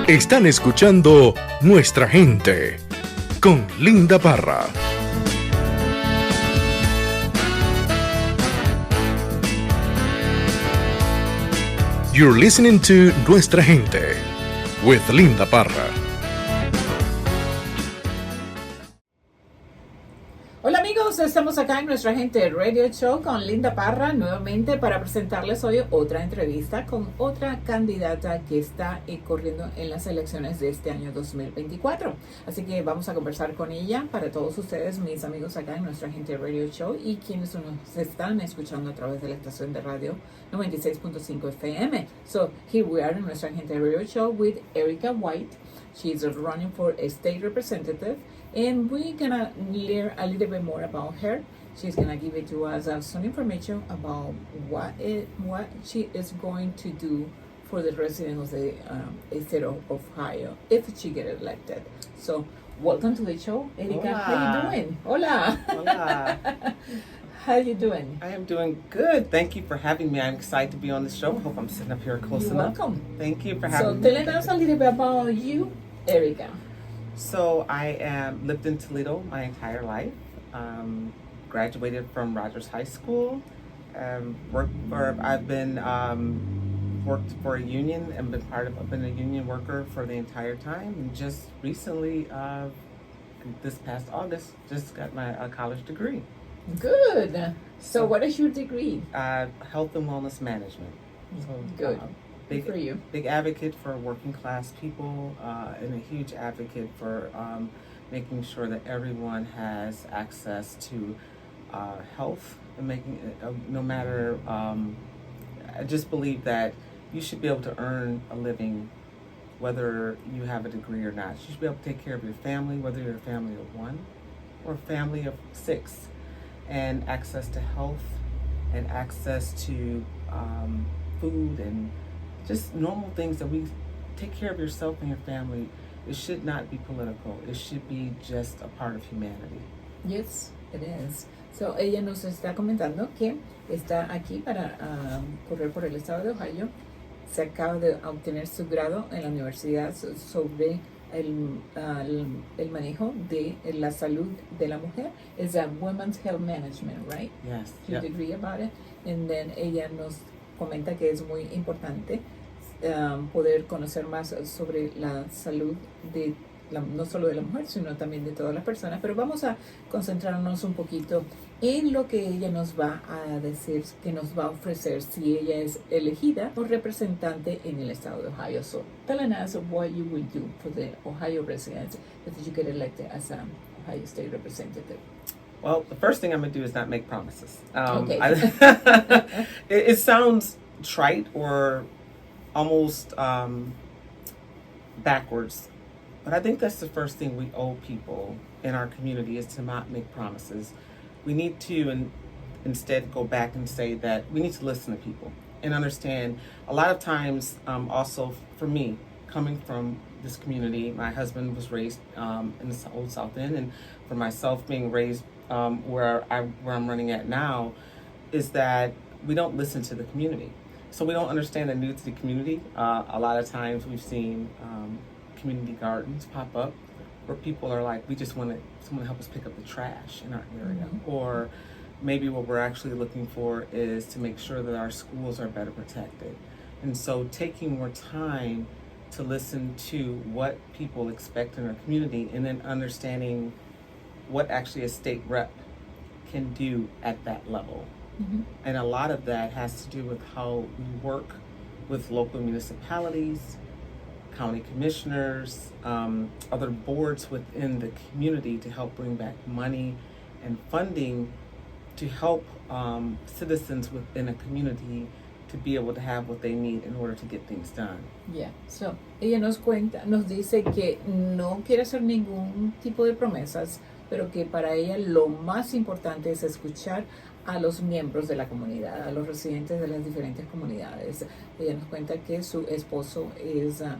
Están escuchando Nuestra Gente con Linda Parra. You're listening to Nuestra Gente with Linda Parra. Hola amigos, estamos acá en Nuestra Gente Radio Show con Linda Parra nuevamente para presentarles hoy otra entrevista con otra candidata que está corriendo en las elecciones de este año 2024. Así que vamos a conversar con ella para todos ustedes, mis amigos acá en Nuestra Gente Radio Show y quienes nos están escuchando a través de la estación de radio 96.5 FM. So here we are in Nuestra Gente Radio Show with Erika White. She's running for a state representative. And we're gonna learn a little bit more about her. She's gonna give it to us some information about what she is going to do for the residents of the state of Ohio if she gets elected. So, welcome to the show, Erika. Hola. How you doing? Hola. Hola. How you doing? I am doing good. Thank you for having me. I'm excited to be on the show. Hope I'm sitting up here close You're enough. welcome. Thank you for having So, me. tell us a little bit about you, Erika. So I lived in Toledo my entire life. Graduated from Rogers High School. I've been worked for a union and I've been a union worker for the entire time. And just recently, this past August, just got my college degree. Good. So, what is your degree? Health and wellness management. So, Good. Good for you. Big advocate for working class people and a huge advocate for making sure that everyone has access to health and making no matter I just believe that you should be able to earn a living whether you have a degree or not. You should be able to take care of your family, whether you're a family of one or a family of six, and access to health and access to food and just normal things that we take care of yourself and your family. It should not be political. It should be just a part of humanity. Yes, it is. So, ella nos está comentando que está aquí para correr por el estado de Ohio. Se acaba de obtener su grado en la universidad sobre el manejo de la salud de la mujer. It's a women's health management, right? Yes. Your degree about it. And then ella nos comenta que es muy importante poder conocer más sobre la salud de no solo de la mujer, sino también de todas las personas. Pero vamos a concentrarnos un poquito en lo que ella nos va a decir, que nos va a ofrecer si ella es elegida o representante en el estado de Ohio. So, telling us what you will do for the Ohio residents if you get elected as an Ohio State representative. Well, the first thing I'm going to do is not make promises. Okay. It sounds trite or almost backwards, but I think that's the first thing we owe people in our community is to not make promises. We need to instead go back and say that we need to listen to people and understand. A lot of times, also for me, coming from this community, my husband was raised in the old South End, and for myself being raised where I'm running at now, is that we don't listen to the community. So we don't understand the needs of the community. A lot of times we've seen community gardens pop up where people are like, we just want someone to help us pick up the trash in our area. Mm-hmm. Or maybe what we're actually looking for is to make sure that our schools are better protected. And so taking more time to listen to what people expect in our community and then understanding what actually a state rep can do at that level. Mm-hmm. And a lot of that has to do with how we work with local municipalities, county commissioners, other boards within the community to help bring back money and funding to help citizens within a community to be able to have what they need in order to get things done. Yeah, so ella nos dice que no quiere hacer ningún tipo de promesas, pero que para ella lo más importante es escuchar a los miembros de la comunidad, a los residentes de las diferentes comunidades. Ella nos cuenta que su esposo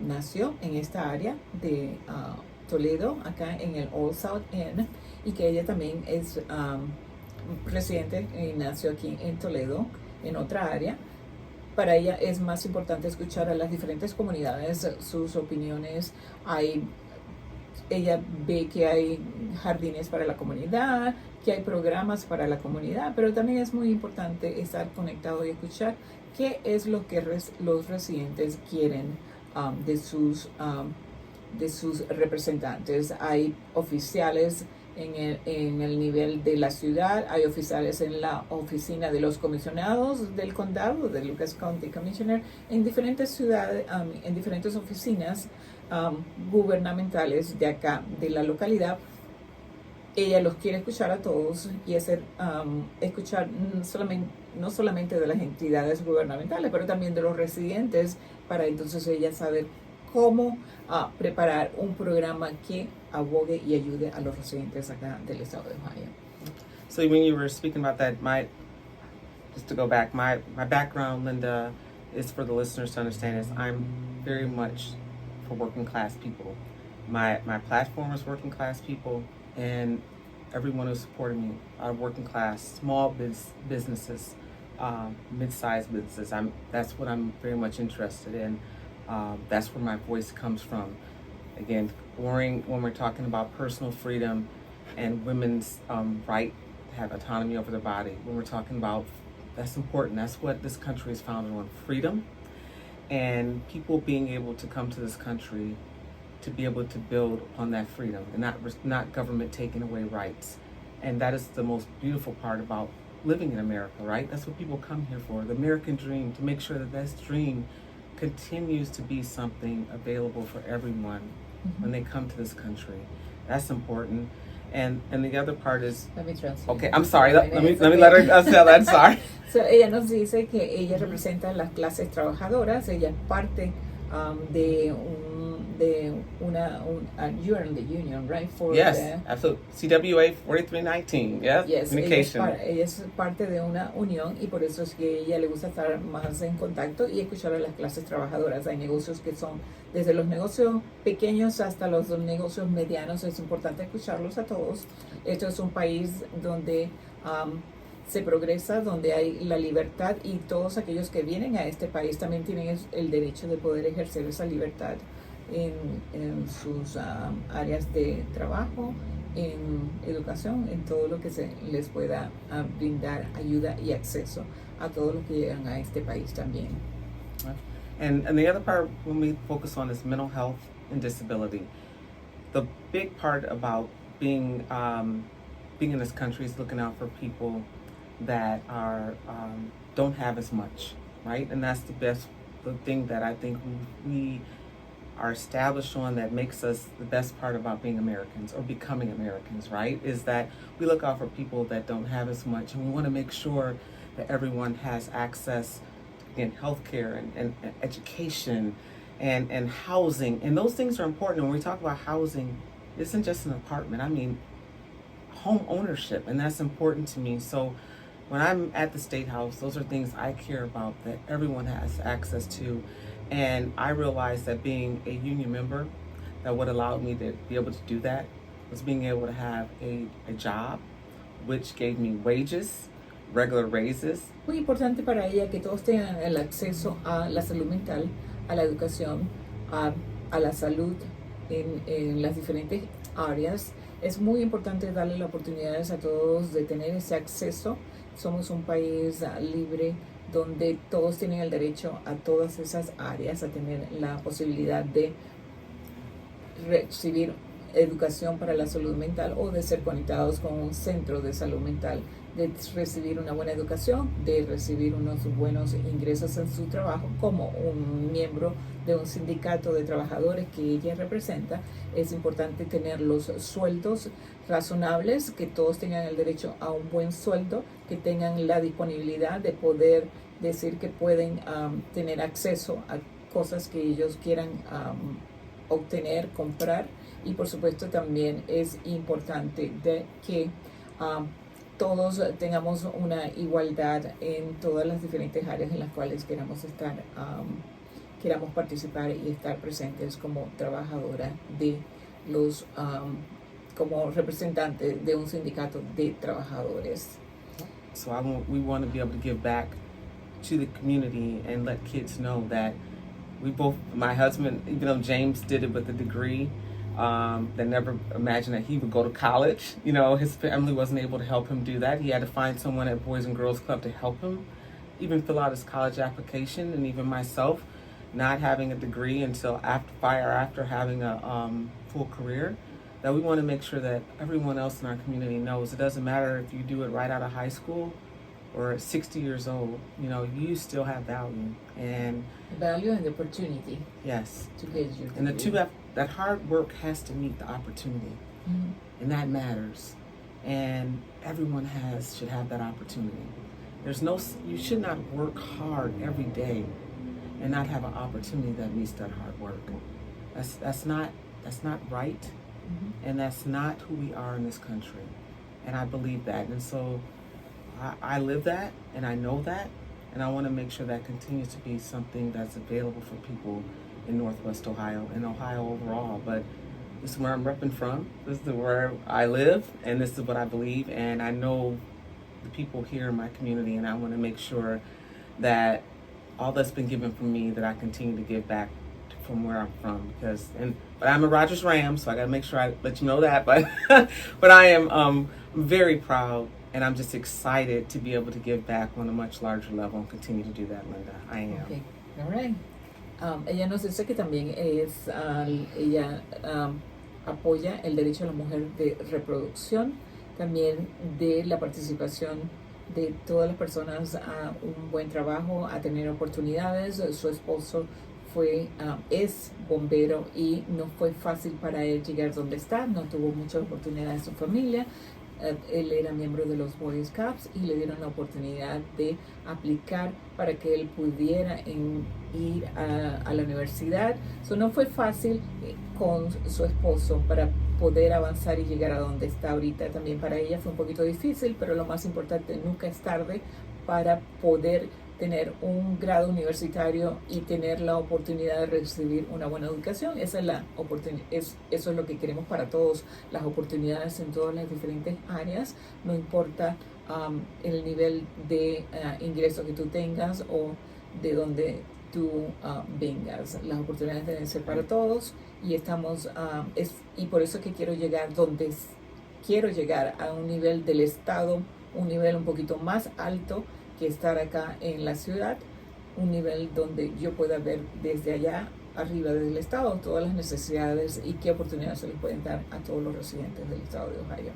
nació en esta área de Toledo, acá en el Old South End, y que ella también es residente y nació aquí en Toledo, en otra área, para ella es más importante escuchar a las diferentes comunidades, sus opiniones. Ella ve que hay jardines para la comunidad, que hay programas para la comunidad, pero también es muy importante estar conectado y escuchar qué es lo que los residentes quieren de sus representantes. Hay oficiales en el nivel de la ciudad, hay oficiales en la oficina de los comisionados del condado, de Lucas County Commissioner, en diferentes ciudades, en diferentes oficinas gubernamentales de acá, de la localidad. Ella los quiere escuchar a todos y escuchar no solamente de las entidades gubernamentales, pero también de los residentes, para entonces ella saber cómo preparar un programa que abogue y ayude a los residentes acá del estado de Ohio. So when you were speaking about that, just to go back, my background, Linda, is for the listeners to understand is I'm very much for working class people. My platform is working class people, and everyone who supported me are working class, small businesses, mid-sized businesses. That's what I'm very much interested in. That's where my voice comes from. Again, when we're talking about personal freedom and women's right to have autonomy over their body, when we're talking about, that's important. That's what this country is founded on, freedom, and people being able to come to this country to be able to build upon that freedom, and not government taking away rights. And that is the most beautiful part about living in America, right? That's what people come here for, the American dream, to make sure that this dream continues to be something available for everyone when they come to this country. That's important. And the other part is, Let me translate. Okay, I'm sorry. Let me let her tell that. Sorry. So, ella nos dice que ella representa las clases trabajadoras. Ella es parte you're in the union, right? Yes, absolutely. CWA 4319. Yes, Communication. ella es parte de una unión y por eso es que ella le gusta estar más en contacto y escuchar a las clases trabajadoras. Hay negocios que son desde los negocios pequeños hasta los negocios medianos. Es importante escucharlos a todos. Esto es un país donde se progresa, donde hay la libertad, y todos aquellos que vienen a este país también tienen el derecho de poder ejercer esa libertad en sus áreas de trabajo, en educación, en todo lo que se les pueda brindar ayuda y acceso a todos los que llegan a este país también. And the other part when we focus on is mental health and disability. The big part about being in this country is looking out for people that are don't have as much, right? And that's the thing that I think we are established on, that makes us the best part about being Americans or becoming Americans, right? Is that we look out for people that don't have as much, and we want to make sure that everyone has access to, again, healthcare and education and housing. And those things are important. When we talk about housing, it isn't just an apartment. I mean, home ownership, and that's important to me. So when I'm at the State House, those are things I care about, that everyone has access to. And I realized that being a union member, that what allowed me to be able to do that was being able to have a job, which gave me wages, regular raises. Muy importante para ella que todos tengan el acceso a la salud mental, a la educación, a la salud en las diferentes áreas. Es muy importante darle las oportunidades a todos de tener ese acceso. Somos un país libre, donde todos tienen el derecho a todas esas áreas, a tener la posibilidad de recibir educación para la salud mental o de ser conectados con un centro de salud mental, de recibir una buena educación, de recibir unos buenos ingresos en su trabajo como un miembro de un sindicato de trabajadores que ella representa. Es importante tener los sueldos razonables, que todos tengan el derecho a un buen sueldo, que tengan la disponibilidad de poder decir que pueden tener acceso a cosas que ellos quieran obtener, comprar. Y por supuesto también es importante de que todos tengamos una igualdad en todas las diferentes áreas en las cuales queramos estar, queramos participar y estar presentes como trabajadora de los, como representante de un sindicato de trabajadores. So we want to be able to give back to the community and let kids know that we both, my husband, even though James did it with a degree, that never imagined that he would go to college. You know, his family wasn't able to help him do that. He had to find someone at Boys and Girls Club to help him even fill out his college application. And even myself, not having a degree until after having a full career, that we want to make sure that everyone else in our community knows it doesn't matter if you do it right out of high school or at 60 years old, you know, you still have value. And value and opportunity. Yes. To get you. And the two, that hard work has to meet the opportunity. Mm-hmm. And that matters. And everyone should have that opportunity. You should not work hard every day and not have an opportunity that meets that hard work. That's not right. Mm-hmm. And that's not who we are in this country. And I believe that. And so I live that, and I know that, and I want to make sure that continues to be something that's available for people in Northwest Ohio and Ohio overall. But this is where I'm repping from. This is where I live, and this is what I believe. And I know the people here in my community, and I want to make sure that all that's been given from me, that I continue to give back from where I'm from. But I'm a Rogers Ram, so I got to make sure I let you know that. But but I am very proud. And I'm just excited to be able to give back on a much larger level and continue to do that, Linda. I am. Okay. All right. Ella nos dice que también ella apoya el derecho a la mujer de reproducción, también de la participación de todas las personas a un buen trabajo, a tener oportunidades. Su esposo es bombero y no fue fácil para él llegar donde está, no tuvo muchas oportunidades en su familia. Él era miembro de los Boy Scouts y le dieron la oportunidad de aplicar para que él pudiera ir a la universidad. No fue fácil con su esposo para poder avanzar y llegar a donde está ahorita. También para ella fue un poquito difícil, pero lo más importante, nunca es tarde para poder tener un grado universitario y tener la oportunidad de recibir una buena educación. Esa es la eso es lo que queremos para todos, las oportunidades en todas las diferentes áreas, no importa el nivel de ingreso que tú tengas o de donde tú vengas. Las oportunidades deben ser para todos y y por eso que quiero llegar a un nivel del Estado, un nivel un poquito más alto que estar acá en la ciudad, un nivel donde yo pueda ver desde allá arriba del estado todas las necesidades y qué oportunidades se les pueden dar a todos los residentes del estado de Ohio.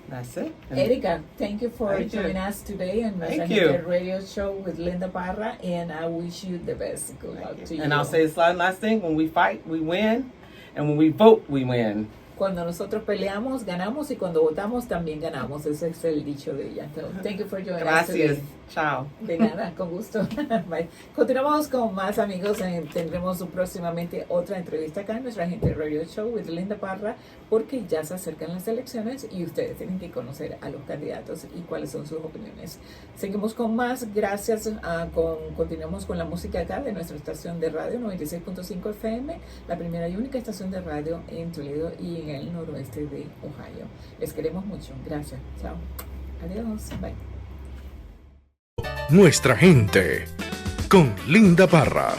That's it. Erika, thank you for joining us today on the radio show with Linda Parra, and I wish you the best. Good luck to you. And I'll say this last thing: when we fight, we win, and when we vote, we win. Cuando nosotros peleamos, ganamos, y cuando votamos, también ganamos. Ese es el dicho de ella. So, thank you for joining us today. Gracias. Chao. De nada, con gusto. Bye. Continuamos con más, amigos. Tendremos próximamente otra entrevista acá en nuestra Agente Radio Show with Linda Parra, porque ya se acercan las elecciones y ustedes tienen que conocer a los candidatos y cuáles son sus opiniones. Seguimos con más. Gracias. Continuamos con la música acá de nuestra estación de radio 96.5 FM, la primera y única estación de radio en Toledo y en el noroeste de Ohio. Les queremos mucho. Gracias. Chao. Adiós. Bye. Nuestra gente con Linda Parra.